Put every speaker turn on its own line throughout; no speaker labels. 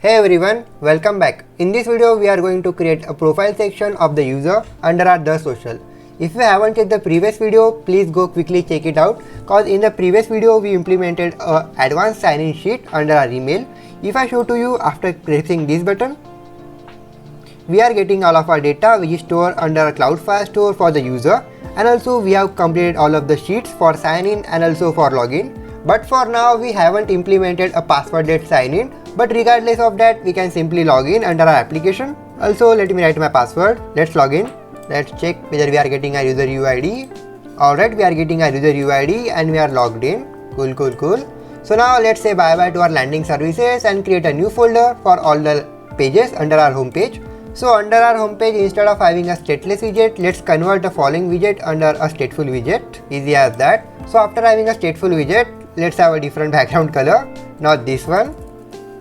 Hey everyone, welcome back. In this video we are going to create a profile section of the user under our The Social. If you haven't checked the previous video, please go quickly check it out, cause in the previous video we implemented a advanced sign-in sheet under our email. If I show to you after pressing this button, we are getting all of our data which is stored under a Cloudflare store for the user, and also we have completed all of the sheets for sign-in and also for login. But for now we haven't implemented a password-led sign-in. But regardless of that, we can simply log in under our application. Also, let me write my password. Let's log in. Let's check whether we are getting our user UID. Alright, we are getting our user UID and we are logged in. Cool. So now let's say bye bye to our landing services and create a new folder for all the pages under our home page. So under our home page, instead of having a stateless widget, let's convert the following widget under a stateful widget. Easy as that. So after having a stateful widget, let's have a different background color, not this one.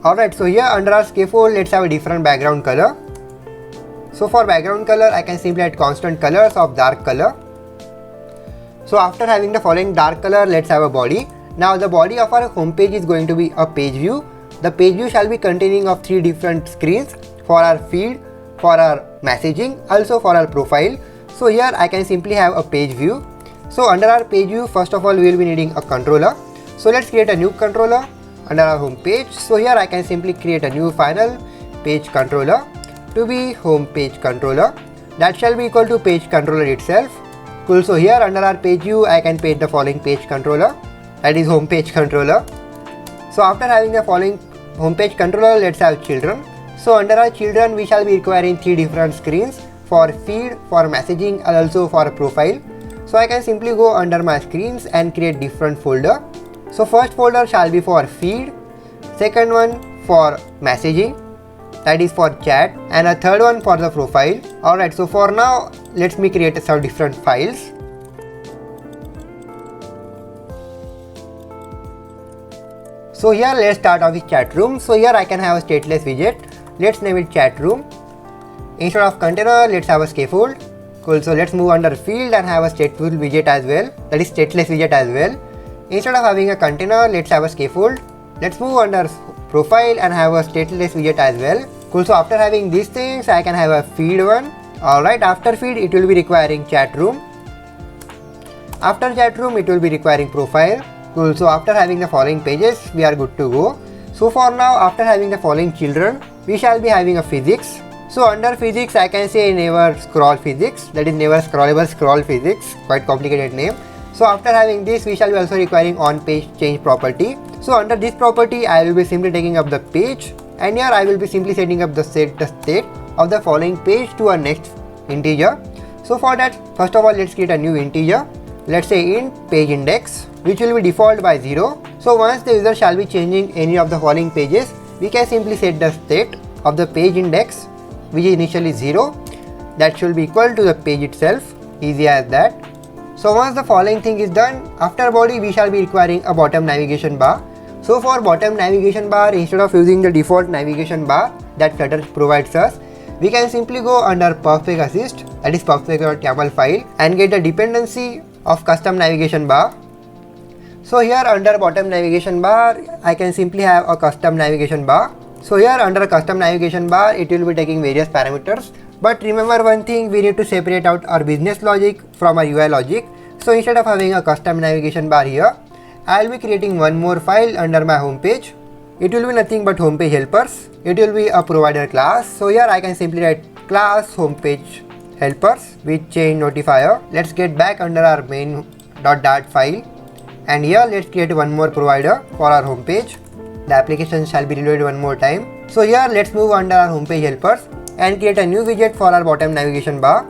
Alright, so here under our scaffold, let's have a different background color. So for background color, I can simply add constant colors of dark color. So after having the following dark color, let's have a body. Now the body of our home page is going to be a page view. The page view shall be containing of 3 different screens for our feed, for our messaging, also for our profile. So here I can simply have a page view. So under our page view, first of all we will be needing a controller. So let's create a new controller under our home page. So here I can simply create a new final page controller to be home page controller. That shall be equal to page controller itself. Cool. So here under our page view, I can paste the following page controller, that is home page controller. So after having the following home page controller, let's have children. So under our children, we shall be requiring 3 different screens for feed, for messaging and also for profile. So I can simply go under my screens and create different folder. So first folder shall be for feed, second one for messaging, that is for chat, and a third one for the profile. Alright, so for now let me create some different files. So here let's start off with chat room. So here I can have a stateless widget. Let's name it chat room. Instead of container, let's have a scaffold. Cool. So let's move under field and have a stateful widget as well, that is stateless widget as well. Instead of having a container, let's have a scaffold. Let's move under profile and have a stateless widget as well. Cool. So after having these things, I can have a feed one. Alright, after feed it will be requiring chat room. After chat room it will be requiring profile. Cool. So after having the following pages, we are good to go. So for now, after having the following children, we shall be having a physics. So under physics, I can say never scroll physics, that is never scrollable scroll physics, quite complicated name. So after having this, we shall be also requiring on page change property. So under this property, I will be simply taking up the page, and here I will be simply setting up the state of the following page to a next integer. So for that, first of all, let's create a new integer. Let's say int page index, which will be default by 0. So once the user shall be changing any of the following pages, we can simply set the state of the page index, which is initially 0. That should be equal to the page itself. Easy as that. So once the following thing is done, after body we shall be requiring a bottom navigation bar. So for bottom navigation bar, instead of using the default navigation bar that Flutter provides us, we can simply go under Perfect Assist, that is perfect.yaml file, and get the dependency of custom navigation bar. So here under bottom navigation bar, I can simply have a custom navigation bar. So here under custom navigation bar, it will be taking various parameters. But remember one thing, we need to separate out our business logic from our UI logic. So instead of having a custom navigation bar here, I will be creating one more file under my home page. It will be nothing but homepage helpers. It will be a provider class. So here I can simply write class homepage helpers with change notifier. Let's get back under our main.dart file, and here let's create one more provider for our homepage. The application shall be reloaded one more time. So here let's move under our homepage helpers and create a new widget for our bottom navigation bar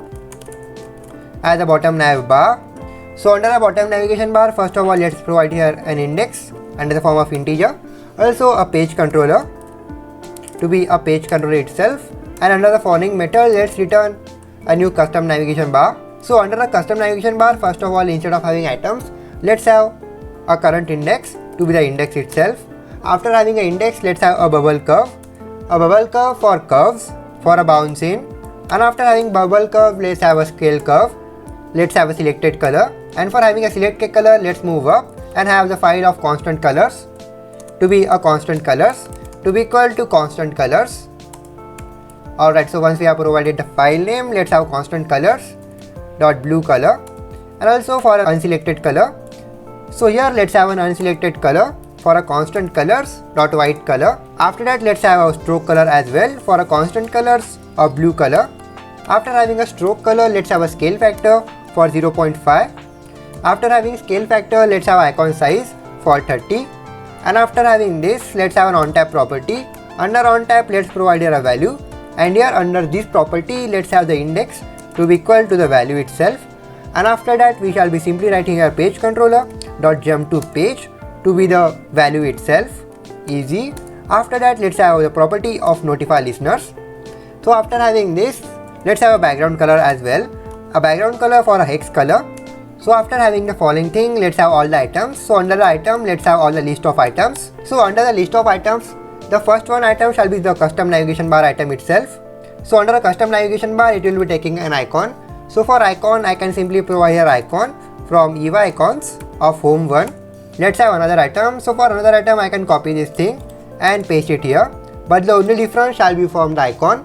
as a bottom nav bar. So under our bottom navigation bar, first of all let's provide here an index under the form of integer, also a page controller to be a page controller itself, and under the following method let's return a new custom navigation bar. So under the custom navigation bar, first of all, instead of having items, let's have a current index to be the index itself. After having an index, let's have a bubble curve for curves, for a bounce in, and after having bubble curve, let's have a scale curve. Let's have a selected color, and for having a selected color, let's move up and have the file of constant colors to be a constant colors. to be equal to constant colors. Alright, so once we have provided the file name, let's have constant colors dot blue color, and also for an unselected color. So here let's have an unselected color for a constant colors dot white color. After that, let's have a stroke color as well for a constant colors of blue color. After having a stroke color, let's have a scale factor for 0.5. After having scale factor, let's have icon size for 30. And after having this, let's have an on tap property. Under on tap, let's provide here a value, and here under this property, let's have the index to be equal to the value itself. And after that, we shall be simply writing our page controller dot jump to page to be the value itself. Easy. After that, let's have the property of notify listeners. So after having this, let's have a background color as well, a background color for a hex color. So after having the following thing, let's have all the items. So under the item, let's have all the list of items. So under the list of items, the first one item shall be the custom navigation bar item itself. So under a custom navigation bar, it will be taking an icon. So for icon, I can simply provide here icon from EVA icons of home 1. Let's have another item. So for another item, I can copy this thing and paste it here. But the only difference shall be from the icon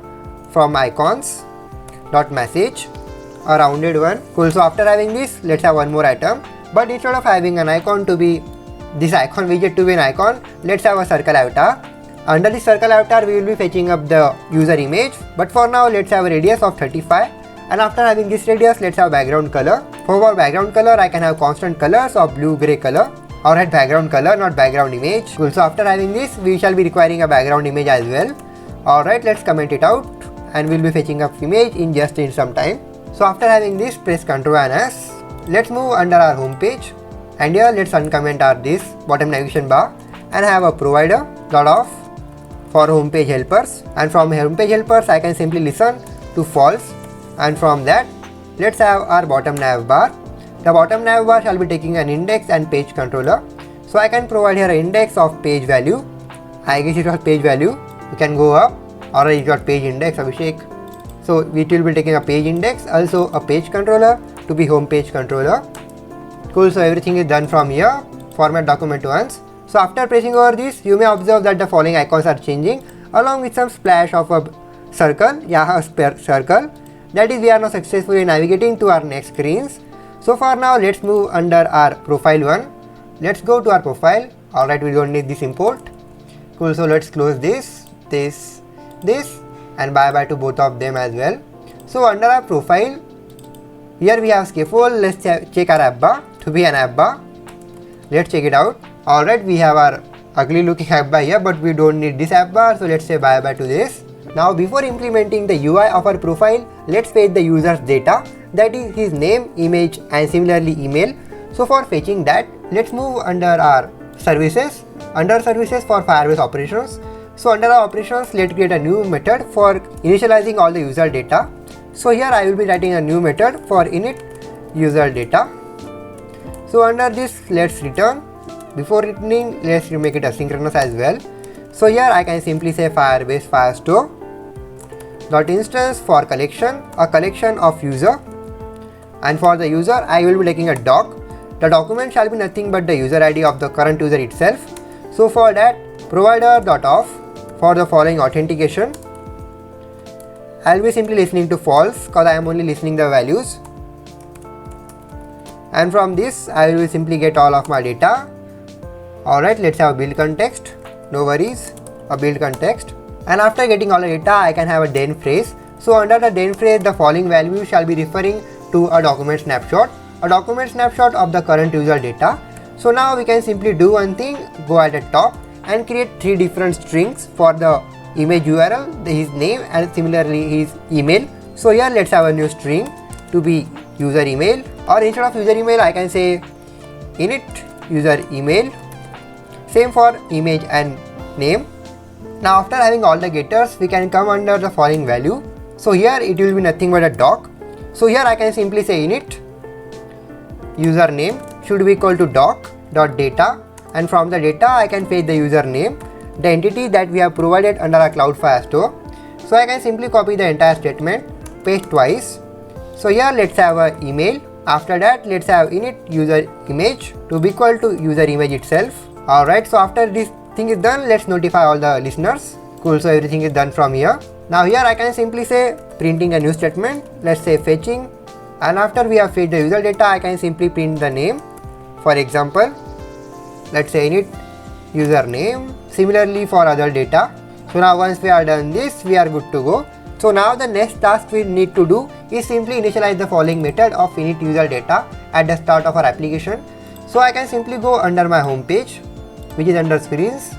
from icons dot message, a rounded one. Cool. So after having this, let's have one more item. But instead of having an icon to be this icon widget to be an icon, let's have a circle avatar. Under the circle avatar, we will be fetching up the user image. But for now, let's have a radius of 35. And after having this radius, let's have background color. For our background color, I can have constant colors of blue gray color. Alright, background color, not background image. Cool. So after having this, we shall be requiring a background image as well. Alright, let's comment it out, and we'll be fetching up image in some time. So after having this, press Ctrl and S. Let's move under our home page, and here let's uncomment our this bottom navigation bar and have a provider dot off for home page helpers. And from home page helpers, I can simply listen to false. And from that, let's have our bottom nav bar. The bottom nav bar shall be taking an index and page controller. So I can provide here an index of page value. I guess it was page value. You can go up, or it got page index, Abhishek. So it will be taking a page index, also a page controller to be home page controller. Cool. So everything is done from here. Format document once. So after pressing over this, you may observe that the following icons are changing along with some splash of a circle. Yeah, a circle. That is, we are now successfully navigating to our next screens. So for now, let's move under our profile one. Let's go to our profile. Alright, we don't need this import. Cool. So let's close this, and bye bye to both of them as well. So under our profile, here we have scaffold. Let's check our app bar to be an app bar. Let's check it out. Alright, we have our ugly looking app bar here, but we don't need this app bar. So let's say bye bye to this. Now before implementing the UI of our profile, let's fetch the user's data, that is his name, image, and similarly email. So for fetching that, let's move under our services. Under services for Firebase operations. So under our operations, let's create a new method for initializing all the user data. So here I will be writing a new method for init user data. So under this, let's return. Before returning, let's make it asynchronous as well. So here I can simply say Firebase Firestore dot instance for collection, a collection of user, and for the user I will be taking a doc. The document shall be nothing but the user ID of the current user itself. So for that, provider dot off for the following authentication. I will be simply listening to false because I am only listening the values. And from this, I will simply get all of my data. Alright, let's have build context. No worries, a build context. And after getting all the data, I can have a then phrase. So under the then phrase, the following value shall be referring to a document snapshot of the current user data. So now we can simply do one thing, go at the top and create 3 different strings for the image URL, his name, and similarly his email. So here let's have a new string to be user email, or instead of user email I can say init user email. Same for image and name. Now after having all the getters, we can come under the following value. So here it will be nothing but a doc. So here I can simply say init username should be equal to doc.data, and from the data I can fetch the username, the entity that we have provided under our Cloud Firestore. So I can simply copy the entire statement, paste twice. So here let's have an email. After that, let's have init user image to be equal to user image itself. Alright, so after these everything is done, let's notify all the listeners. Cool, so everything is done from here. Now here I can simply say printing a new statement. Let's say fetching, and after we have fetched the user data, I can simply print the name. For example, let's say init username. Similarly for other data. So now once we are done this, we are good to go. So now the next task we need to do is simply initialize the following method of init user data at the start of our application. So I can simply go under my home page, which is under screens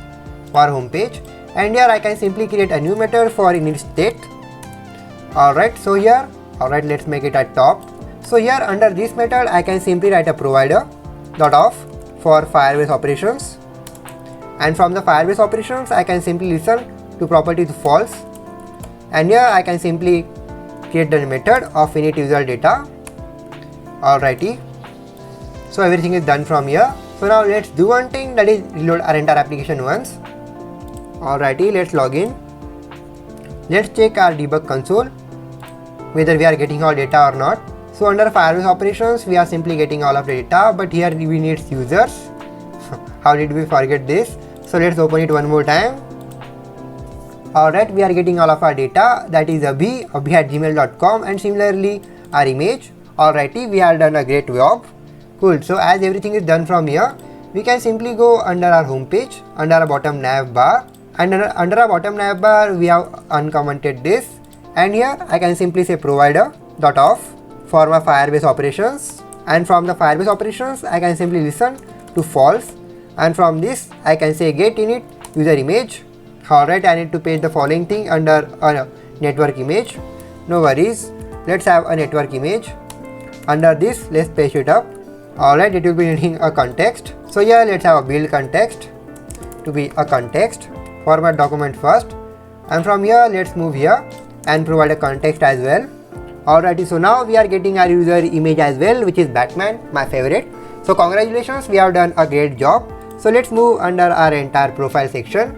or home page, and here I can simply create a new method for init state. Alright, so here, alright, let's make it at top. So here under this method I can simply write a provider dot off for Firebase operations, and from the Firebase operations I can simply listen to property to false, and here I can simply create the method of init user data. Alrighty, so everything is done from here. So now let's do one thing, that is reload our entire application once. Alrighty, let's log in. Let's check our debug console whether we are getting our data or not. So under Firebase operations we are simply getting all of the data, but here we need users. How did we forget this? So let's open it one more time. Alright, we are getting all of our data, that is abhi@gmail.com, and similarly our image. Alrighty, we have done a great job. Cool, so as everything is done from here, we can simply go under our home page, under our bottom nav bar, and under our bottom nav bar we have uncommented this, and here I can simply say provider dot off for my Firebase operations, and from the Firebase operations I can simply listen to false, and from this I can say get init user image. Alright, I need to paste the following thing under a network image. No worries, let's have a network image. Under this let's paste it up. Alright, it will be needing a context. So here let's have a build context to be a context. Format document first, and from here let's move here and provide a context as well. Alrighty, so now we are getting our user image as well, which is Batman, my favorite. So congratulations, we have done a great job. So let's move under our entire profile section.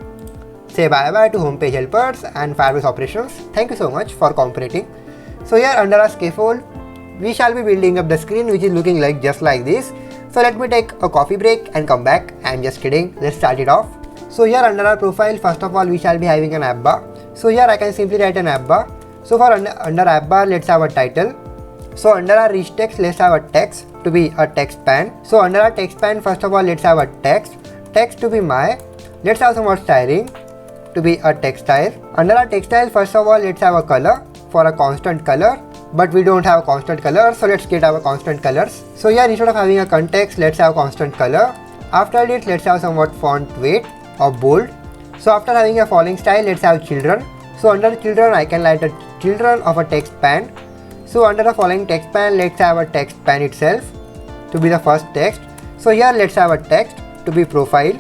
Say bye bye to homepage helpers and Firebase operations. Thank you so much for cooperating. So here under our scaffold, we shall be building up the screen, which is looking like just like this. So let me take a coffee break and come back. I'm just kidding, let's start it off. So here under our profile, first of all we shall be having an app bar. So here I can simply write an app bar. So for under app bar, let's have a title. So under our rich text, let's have a text to be a text pan. So under our text pan, first of all let's have a text to be my. Let's have some more styling to be a textile. Under our textile, first of all let's have a color for a constant color, but we don't have a constant color, so let's get our constant colors. So here instead of having a context, let's have constant color. After this let's have somewhat font weight or bold. So after having a following style, let's have children. So under children I can write the children of a text pan. So under the following text pan, let's have a text pan itself to be the first text. So here let's have a text to be profile.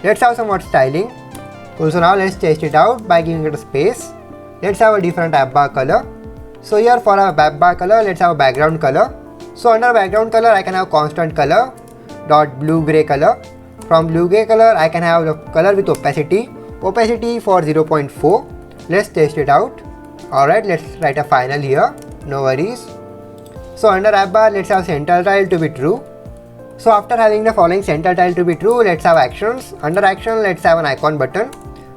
Let's have somewhat styling. Also now let's test it out by giving it a space. Let's have a different app bar color. So here for our app bar color, let's have a background color. So under background color I can have constant color dot blue gray color. From blue gray color I can have the color with opacity for 0.4. Let's test it out. Alright, let's write a final here, no worries. So under app bar let's have center tile to be true. So after having the following center tile to be true, let's have actions. Under action let's have an icon button.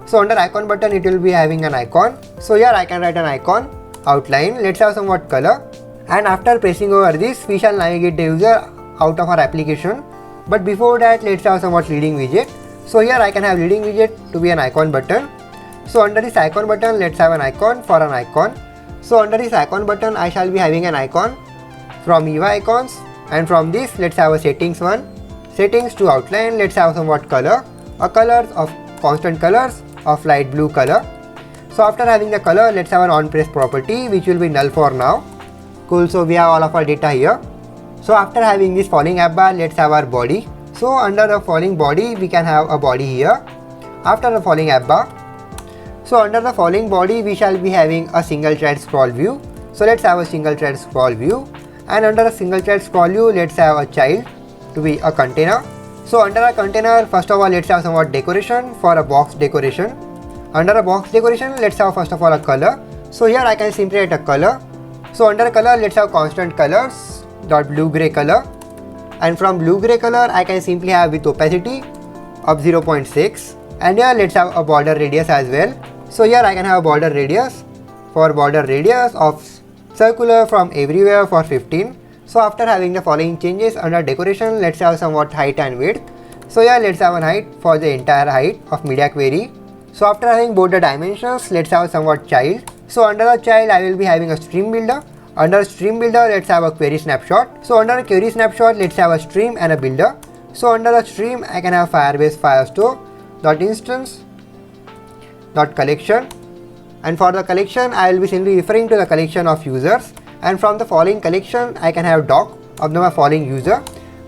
So under icon button it will be having an icon. So here I can write an icon outline. Let's have somewhat color, and after pressing over this we shall navigate the user out of our application. But before that let's have somewhat leading widget. So here I can have leading widget to be an icon button. So under this icon button let's have an icon for an icon. So under this icon button I shall be having an icon from UI icons, and from this let's have a settings one. Settings to outline, let's have somewhat color, a colors of constant colors of light blue color. So after having the color, let's have an onPress property which will be null for now. Cool, so we have all of our data here. So after having this following app bar, let's have our body. So under the following body we can have a body here. After the following app bar, so under the following body we shall be having a single thread scroll view. So let's have a single thread scroll view, and under a single thread scroll view let's have a child to be a container. So under a container, first of all let's have somewhat decoration for a box decoration. Under a box decoration let's have first of all a color. So here I can simply write a color. So under color let's have constant colors dot blue gray color, and from blue gray color I can simply have with opacity of 0.6. And here let's have a border radius as well. So here I can have a border radius. For border radius of circular from everywhere for 15. So after having the following changes under decoration, let's have somewhat height and width. So here let's have a height for the entire height of media query. So after having both the dimensions, let's have somewhat child. So under the child I will be having a stream builder. Under stream builder let's have a query snapshot. So under query snapshot let's have a stream and a builder. So under the stream I can have Firebase Firestore dot instance dot collection, and for the collection I will be simply referring to the collection of users, and from the following collection I can have doc of the following user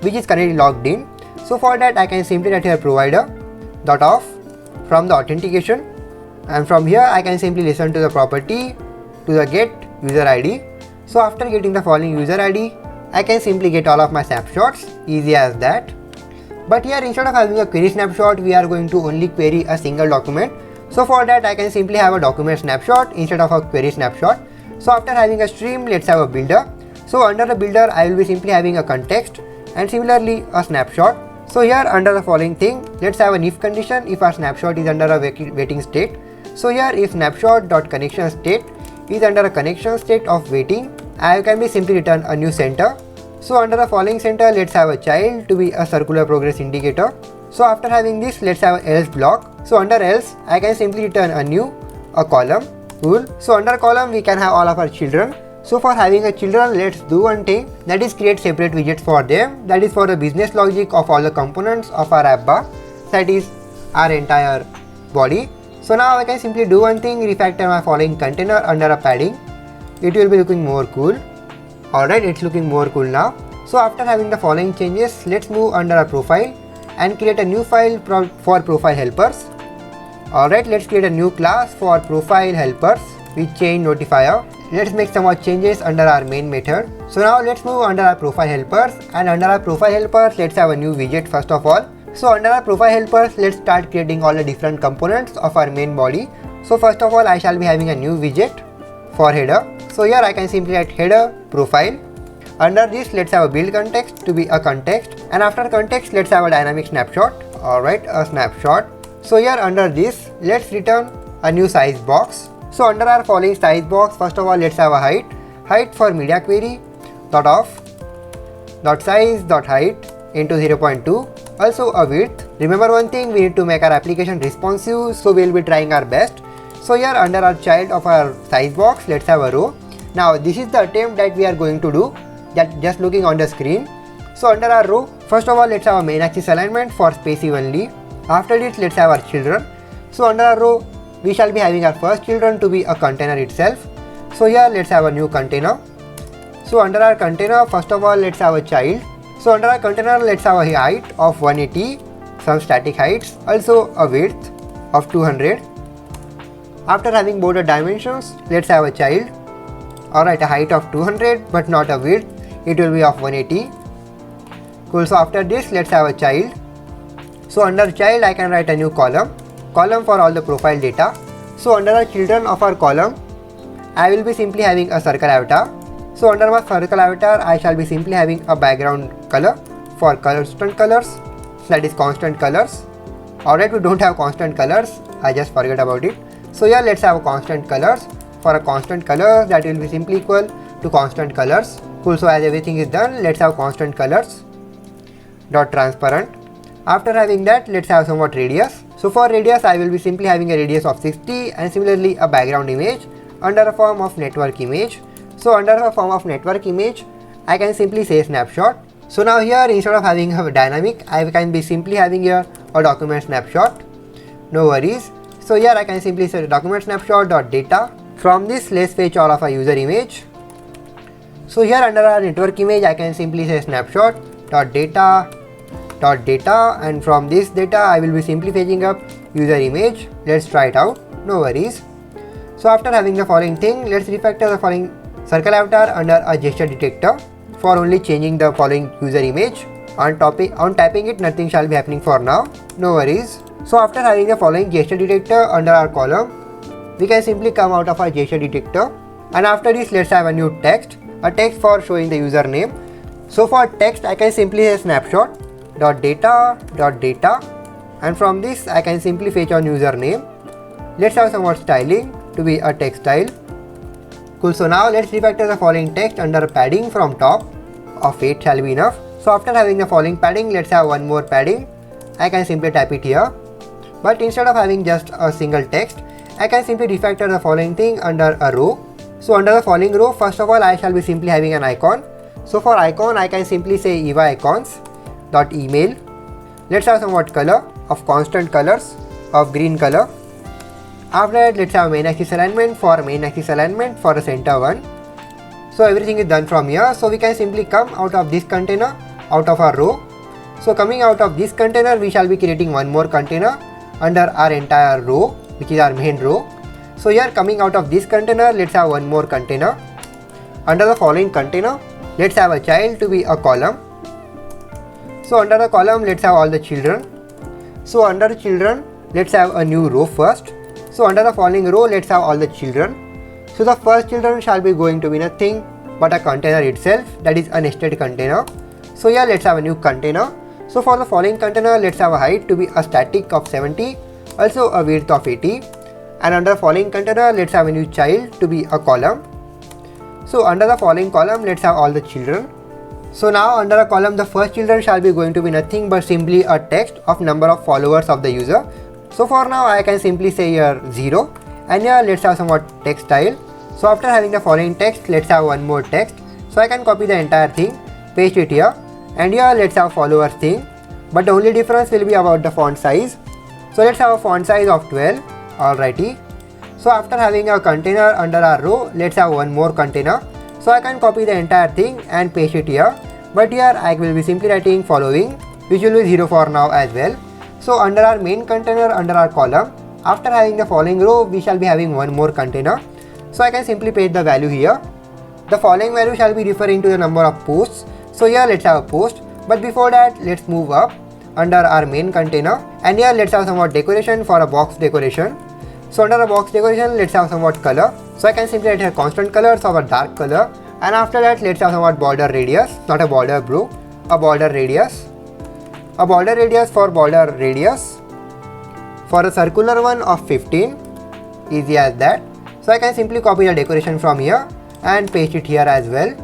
which is currently logged in. So for that I can simply write here provider dot off from the authentication, and from here I can simply listen to the property to the get user ID. So after getting the following user ID I can simply get all of my snapshots, easy as that. But here instead of having a query snapshot we are going to only query a single document. So for that I can simply have a document snapshot instead of a query snapshot. So after having a stream let's have a builder. So under the builder I will be simply having a context and similarly a snapshot. So here under the following thing let's have an if condition if our snapshot is under a waiting state. So here if snapshot.connection state is under a connection state of waiting, I can be simply return a new center. So under the following center let's have a child to be a circular progress indicator. So after having this let's have an else block. So under else I can simply return a column. Cool. So under column we can have all of our children. So for having a children let's do one thing, that is create separate widgets for them. That is for the business logic of all the components of our app bar, that is our entire body. So now I can simply do one thing, refactor my following container under a padding. It will be looking more cool. Alright, it's looking more cool now. So after having the following changes, let's move under our profile and create a new file for profile helpers. Alright, let's create a new class for profile helpers with chain notifier. Let's make some more changes under our main method. So now let's move under our profile helpers, and under our profile helpers let's have a new widget first of all. So under our profile helpers let's start creating all the different components of our main body. So first of all I shall be having a new widget for header. So here I can simply write header profile. Under this let's have a build context to be a context, and after context let's have a dynamic snapshot. Alright, a snapshot. So here under this let's return a new size box. So under our following size box, first of all let's have a height for media query dot off dot size dot height into 0.2, also a width. Remember one thing, we need to make our application responsive, so we'll be trying our best. So here under our child of our size box let's have a row. Now this is the attempt that we are going to do, that just looking on the screen. So under our row, first of all let's have a main axis alignment for space evenly. After this let's have our children. So under our row we shall be having our first children to be a container itself. So here let's have a new container. So under our container first of all let's have a child. So under our container let's have a height of 180, some static heights, also a width of 200. After having both the dimensions let's have a child. Alright, a height of 200 but not a width, it will be of 180. Cool. So after this let's have a child. So under child I can write a new column for all the profile data. So under the children of our column I will be simply having a circle avatar. So under my circle avatar I shall be simply having a background color for constant colors, that is constant colors. Alright, we don't have constant colors, I just forgot about it. So here let's have a constant colors. For a constant color that will be simply equal to constant colors. Cool. So as everything is done let's have constant colors dot transparent. After having that let's have somewhat radius. So for radius I will be simply having a radius of 60, and similarly a background image under a form of network image. So under a form of network image I can simply say snapshot. So now here instead of having a dynamic I can be simply having here a document snapshot. No worries. So here I can simply say document snapshot dot data. From this let's fetch all of our user image. So here under our network image I can simply say snapshot dot data, and from this data I will be simply fetching up user image. Let's try it out. No worries. So after having the following thing, let's refactor the following circle avatar under a gesture detector for only changing the following user image. On tapping it nothing shall be happening for now. No worries. So after having the following gesture detector under our column, we can simply come out of our gesture detector, and after this let's have a new text, a text for showing the username. So for text I can simply say snapshot dot data, and from this I can simply fetch on username. Let's have somewhat styling to be a text style. Cool, so now let's refactor the following text under padding from top of 8 shall be enough. So after having the following padding, let's have one more padding. I can simply type it here, but instead of having just a single text, I can simply refactor the following thing under a row. So under the following row, first of all I shall be simply having an icon. So for icon I can simply say eva icons dot email. Let's have somewhat color of constant colors of green color. After that, let's have main axis alignment for main axis alignment for the center one. So everything is done from here. So we can simply come out of this container, out of our row. So coming out of this container, we shall be creating one more container under our entire row, which is our main row. So here coming out of this container, let's have one more container. Under the following container, let's have a child to be a column. So under the column, let's have all the children. So under children, let's have a new row first. So under the following row, let's have all the children. So the first children shall be going to be nothing but a container itself, that is a nested container. So here let's have a new container. So for the following container, let's have a height to be a static of 70, also a width of 80. And under the following container, let's have a new child to be a column. So under the following column, let's have all the children. So now under a column, the first children shall be going to be nothing but simply a text of number of followers of the user. So for now I can simply say here 0, and here let's have somewhat text style. So after having the following text, let's have one more text. So I can copy the entire thing, paste it here, and here let's have followers thing, but the only difference will be about the font size. So let's have a font size of 12. Alrighty. So after having a container under our row, let's have one more container. So I can copy the entire thing and paste it here, but here I will be simply writing following, which will be 0 for now as well. So under our main container, under our column, after having the following row, we shall be having one more container. So I can simply paste the value here. The following value shall be referring to the number of posts. So here let's have a post, but before that let's move up under our main container, and here let's have somewhat decoration for a box decoration. So under a box decoration, let's have somewhat color. So I can simply write here constant colors of a dark color, and after that let's have somewhat border radius, not a border bro, a border radius. A border radius for border radius for a circular one of 15, easy as that. So I can simply copy the decoration from here and paste it here as well.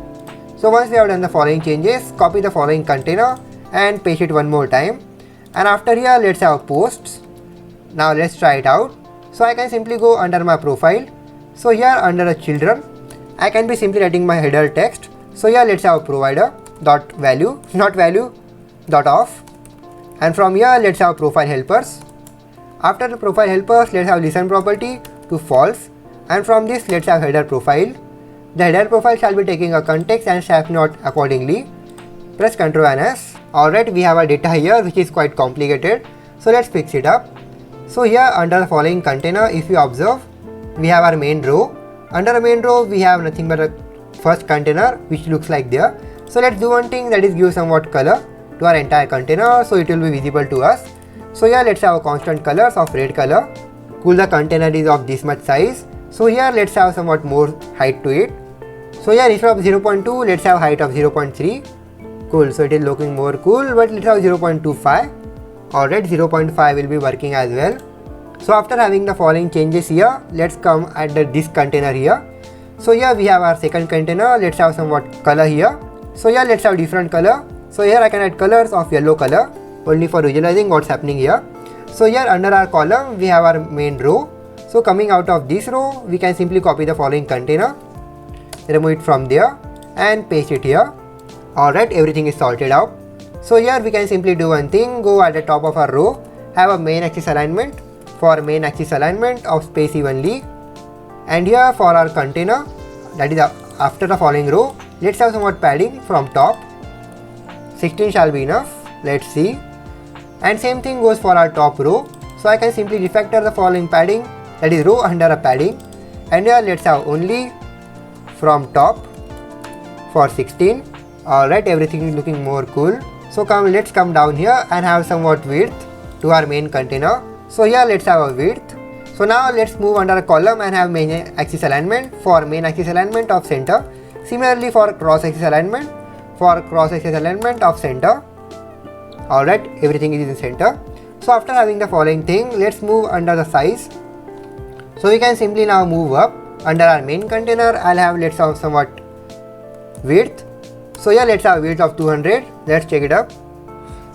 So once we have done the following changes, copy the following container and paste it one more time, and after here let's have posts. Now let's try it out. So I can simply go under my profile. So here under the children, I can be simply writing my header text. So here let's have provider dot value, not value dot off. And from here let's have profile helpers. After the profile helpers, let's have listen property to false, and from this let's have header profile. The header profile shall be taking a context and snap note accordingly. Press Ctrl and S. Alright, we have our data here which is quite complicated, so let's fix it up. So here under the following container, if you observe, we have our main row. Under the main row we have nothing but a first container which looks like there. So let's do one thing, that is give somewhat color to our entire container so it will be visible to us. So here let's have a constant colors of red color. Cool, the container is of this much size. So here let's have somewhat more height to it. So here instead of 0.2, let's have height of 0.3. Cool, so it is looking more cool, but let's have 0.25. Alright, 0.5 will be working as well. So after having the following changes here, let's come at this container here. So here we have our second container, let's have somewhat color here. So here let's have different color. So here I can add colors of yellow color, only for visualizing what's happening here. So here under our column, we have our main row. So coming out of this row, we can simply copy the following container, remove it from there and paste it here. Alright, everything is sorted out. So here we can simply do one thing, go at the top of our row, have a main axis alignment for main axis alignment of space evenly, and here for our container, that is after the following row, let's have somewhat padding from top. 16 shall be enough, let's see. And same thing goes for our top row. So I can simply refactor the following padding, that is row under a padding, and here let's have only from top for 16. Alright, everything is looking more cool. So let's come down here and have somewhat width to our main container. So here let's have a width. So now let's move under a column and have main axis alignment for main axis alignment of center. Similarly for cross axis alignment, for cross axis alignment of center. Alright, everything is in center. So after having the following thing, let's move under the size. So we can simply now move up. Under our main container, I'll have let's have somewhat width. So yeah, let's have width of 200. Let's check it up.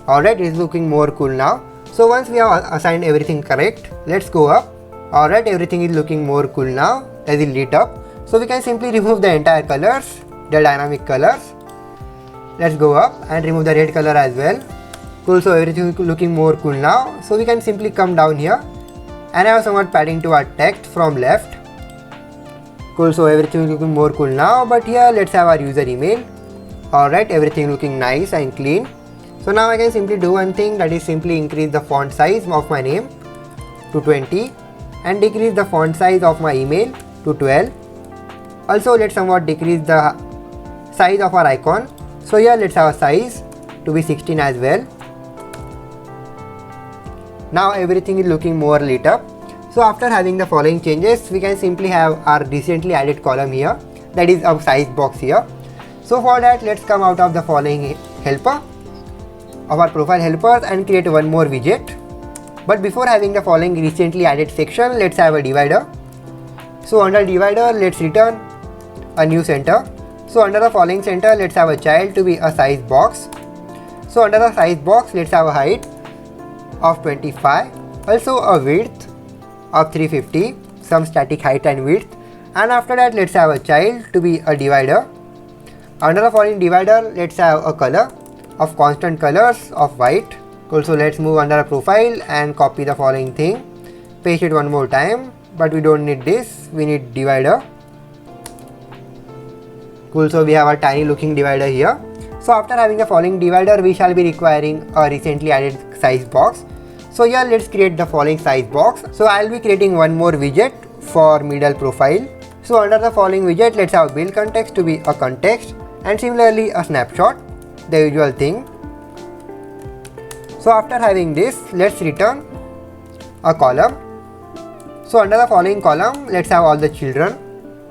Alright, it's looking more cool now. So once we have assigned everything correct, let's go up. Alright, everything is looking more cool now as it lit up. So we can simply remove the entire colors, the dynamic colors. Let's go up and remove the red color as well. Cool, so everything is looking more cool now. So we can simply come down here and have somewhat padding to our text from left. Cool, so everything is looking more cool now. But here let's have our user email. Alright, everything looking nice and clean. So now I can simply do one thing, that is simply increase the font size of my name to 20 and decrease the font size of my email to 12. Also let's somewhat decrease the size of our icon. So here let's have a size to be 16 as well. Now everything is looking more lit up. So after having the following changes, we can simply have our recently added column here, that is a size box here. So for that, let's come out of the following helper of our profile helpers and create one more widget. But before having the following recently added section, let's have a divider. So under divider, let's return a new center. So under the following center, let's have a child to be a size box. So under the size box, let's have a height of 25, also a width of 350, some static height and width. And after that, let's have a child to be a divider. Under the following divider, let's have a color of constant colors of white. Also let's move under a profile and copy the following thing, paste it one more time, but we don't need this, we need divider. Cool, so we have a tiny looking divider here. So after having the following divider, we shall be requiring a recently added size box. So here let's create the following size box. So I'll be creating one more widget for middle profile. So under the following widget, let's have build context to be a context and similarly a snapshot, the usual thing. So after having this, let's return a column. So under the following column, let's have all the children.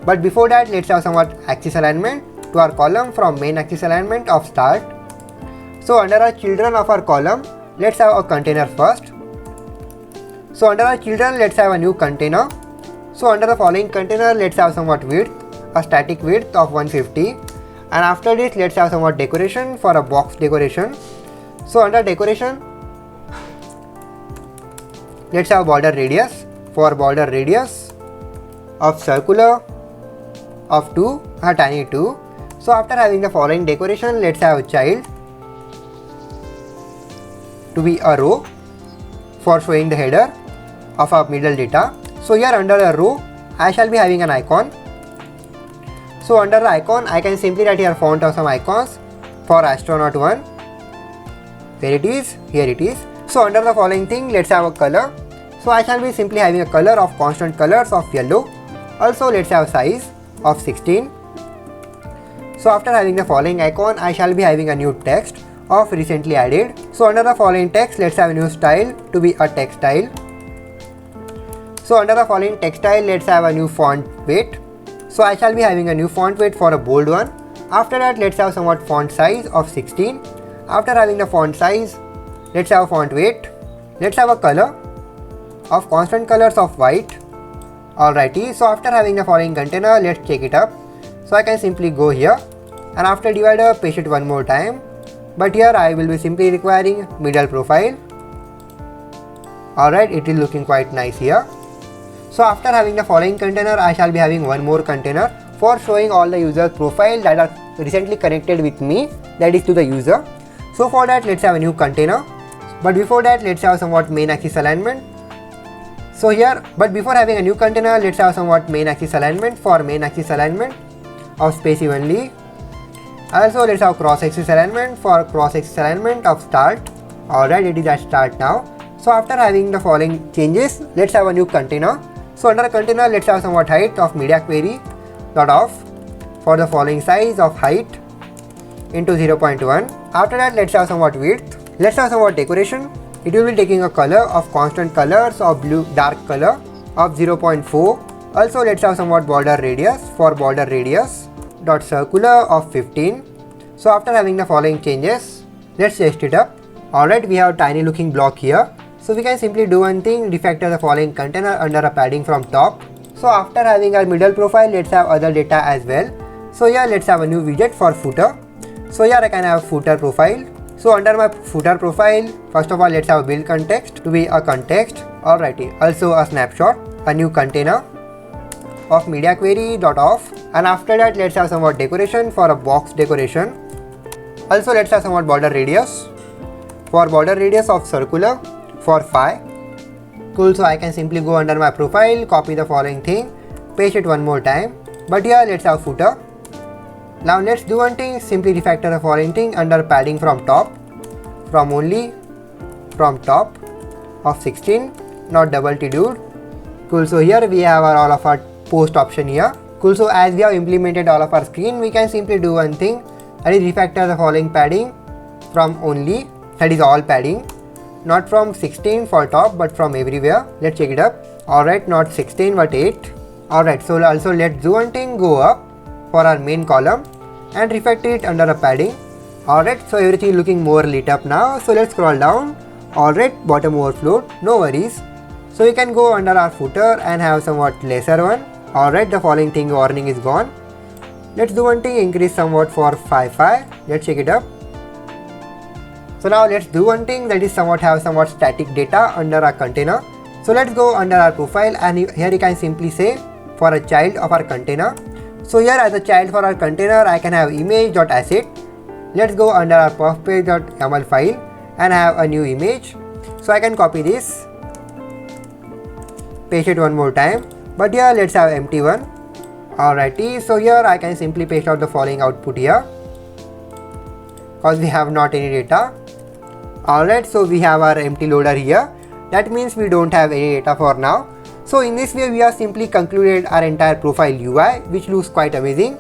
But before that, let's have somewhat axis alignment to our column from main axis alignment of start. So under our children of our column, let's have a container first. So under our children, let's have a new container. So under the following container, let's have somewhat width, a static width of 150. And after this, let's have somewhat decoration for a box decoration. So under decoration, let's have border radius for border radius of circular of 2, a tiny 2. So after having the following decoration, let's have a child to be a row for showing the header of our middle data. So here under a row, I shall be having an icon. So under the icon, I can simply write here font of some icons for astronaut 1. Where it is? Here it is. So under the following thing, let's have a color. So I shall be simply having a color of constant colors of yellow. Also let's have size of 16. So after having the following icon, I shall be having a new text of recently added. So under the following text, let's have a new style to be a text style. So under the following text style, let's have a new font weight. So I shall be having a new font weight for a bold one. After that, let's have somewhat font size of 16. After having the font size, let's have a font weight. Let's have a color of constant colors of white. Alrighty, so after having the following container, let's check it up. So I can simply go here and after divider, paste it one more time. But here I will be simply requiring middle profile. Alright, it is looking quite nice here. So after having the following container, I shall be having one more container for showing all the user profile that are recently connected with me, that is to the user. So for that, let's have a new container. But before that, let's have somewhat main axis alignment. So here, but before having a new container, let's have somewhat main axis alignment for main axis alignment of space evenly. Also, let's have cross axis alignment for cross axis alignment of start. Alright, it is at start now. So after having the following changes, let's have a new container. So under a container, let's have somewhat height of media query dot off for the following size of height into 0.1. After that, let's have somewhat width. Let's have somewhat decoration. It will be taking a color of constant colors of blue dark color of 0.4. Also, let's have somewhat border radius for border radius dot circular of 15. So after having the following changes, let's test it up. Alright, we have a tiny looking block here. So we can simply do one thing, refactor the following container under a padding from top. So after having our middle profile, let's have other data as well. So here let's have a new widget for footer. So here I can have footer profile. So under my footer profile, first of all let's have build context to be a context. Alrighty, also a snapshot, a new container of media query.off, and after that let's have somewhat decoration for a box decoration. Also let's have somewhat border radius for border radius of circular for phi. Cool, so I can simply go under my profile, copy the following thing, paste it one more time, but here let's have footer. Now let's do one thing, simply refactor the following thing under padding from top, from top of 16, not double T dude. Cool, so here we have all of our post option here. Cool, so as we have implemented all of our screen, we can simply do one thing, that is refactor the following padding from only, that is all padding, not from 16 for top but from everywhere. Let's check it up. Alright, not 16 but 8. Alright, so also let's do one thing, go up for our main column and refactor it under a padding. Alright, so everything is looking more lit up now. So let's scroll down. Alright, bottom overflowed, no worries. So you can go under our footer and have somewhat lesser one. Alright, the following thing warning is gone. Let's do one thing, increase somewhat for phi. Let's check it up. So now let's do one thing, that is have somewhat static data under our container. So let's go under our profile and here you can simply say for a child of our container. So here as a child for our container I can have image.asset. Let's go under our perfpage.yaml file and have a new image. So I can copy this, paste it one more time, but here let's have empty one. Alrighty, so here I can simply paste out the following output here because we have not any data. Alright, so we have our empty loader here. That means we don't have any data for now. So in this way we have simply concluded our entire profile UI, which looks quite amazing.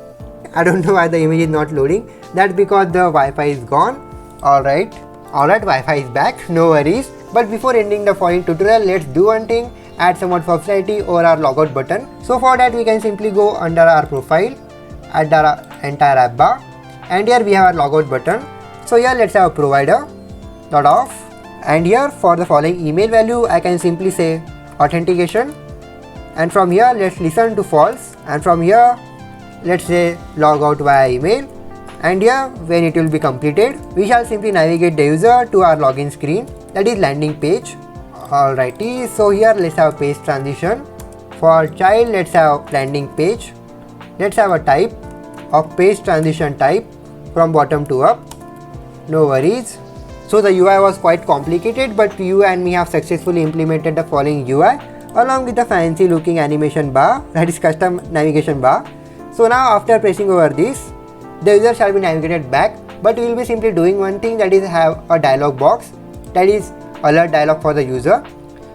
I don't know why the image is not loading. That's because the Wi-Fi is gone. Alright, Wi-Fi is back, no worries. But before ending the following tutorial, let's do one thing, add somewhat functionality over our logout button. So for that we can simply go under our profile, add our entire app bar, and here we have our logout button. So here let's have a provider.off, and here for the following email value I can simply say authentication, and from here let's listen to false, and from here let's say log out via email, and here when it will be completed we shall simply navigate the user to our login screen, that is landing page. Alrighty, so here let's have page transition. For child let's have landing page. Let's have a type of page transition type from bottom to up, no worries. So the UI was quite complicated, but you and me have successfully implemented the following UI along with the fancy looking animation bar, that is custom navigation bar. So now after pressing over this, the user shall be navigated back, but we will be simply doing one thing, that is have a dialog box, that is alert dialog for the user.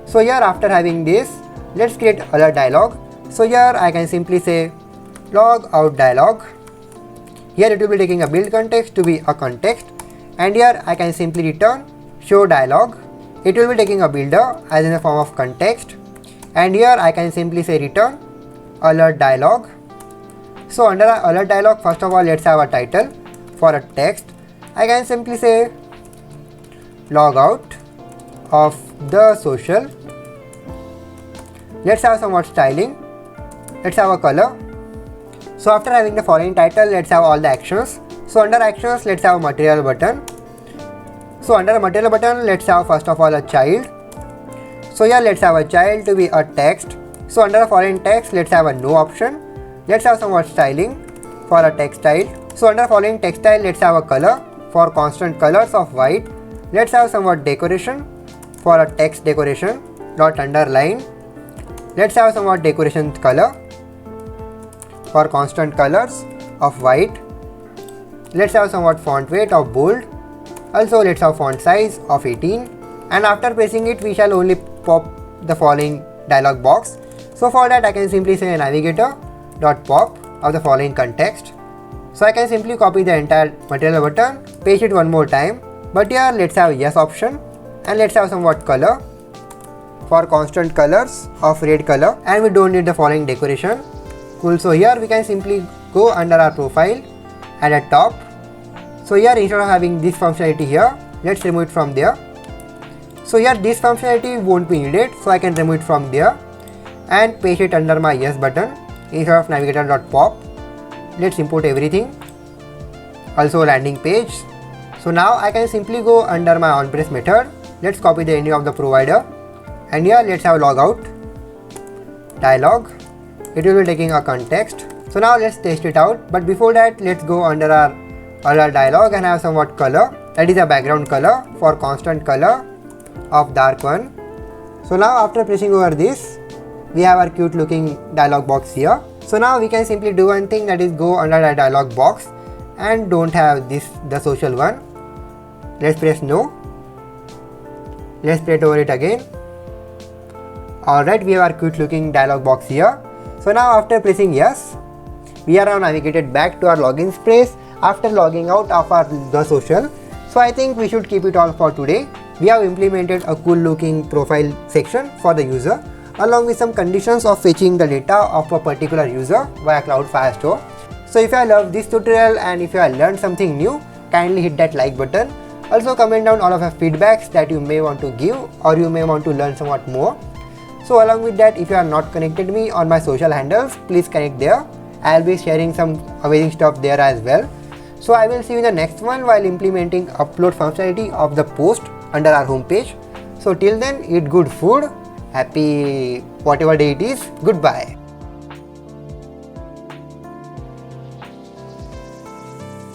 So here after having this, let's create alert dialog. So here I can simply say log out dialog. Here it will be taking a build context to be a context, and here I can simply return show dialog. It will be taking a builder as in the form of context, and here I can simply say return alert dialog. So under our alert dialog, first of all let's have a title for a text. I can simply say log out of the social. Let's have somewhat styling. Let's have a color. So after having the following title, let's have all the actions. So under actions let's have a material button. So under a material button let's have first of all a child. So here let's have a child to be a text. So under the following text let's have a no option. Let's have somewhat styling for a text style. So under following text style let's have a color for constant colors of white. Let's have somewhat decoration for a text decoration dot underline. Let's have somewhat decoration color for constant colors of white. Let's have somewhat font weight of bold. Also let's have font size of 18, and after pressing it we shall only pop the following dialog box. So for that I can simply say navigator.pop of the following context. So I can simply copy the entire material button, paste it one more time, but here let's have yes option, and let's have somewhat color for constant colors of red color, and we don't need the following decoration. Cool, so here we can simply go under our profile at the top. So here instead of having this functionality here, let's remove it from there. So here this functionality won't be needed, so I can remove it from there and paste it under my yes button instead of navigator.pop. Let's import everything, also landing page. So now I can simply go under my onPress method. Let's copy the name of the provider and here let's have logout dialog. It will be taking a context. So now let's test it out, but before that let's go under our dialog and have somewhat color, that is a background color for constant color of dark one. So now after pressing over this, we have our cute looking dialog box here. So now we can simply do one thing, that is go under the dialog box and don't have this, the social one. Let's press no. Let's press over it again. Alright, we have our cute looking dialog box here. So now after pressing yes, we are now navigated back to our login space after logging out of the social. So I think we should keep it all for today. We have implemented a cool looking profile section for the user along with some conditions of fetching the data of a particular user via Cloud Firestore. So if you have loved this tutorial and if you have learned something new, kindly hit that like button. Also comment down all of your feedbacks that you may want to give or you may want to learn somewhat more. So along with that, if you are not connected me on my social handles, please connect there. I will be sharing some amazing stuff there as well. So I will see you in the next one while implementing upload functionality of the post under our homepage. So till then, eat good food, happy whatever day it is, goodbye.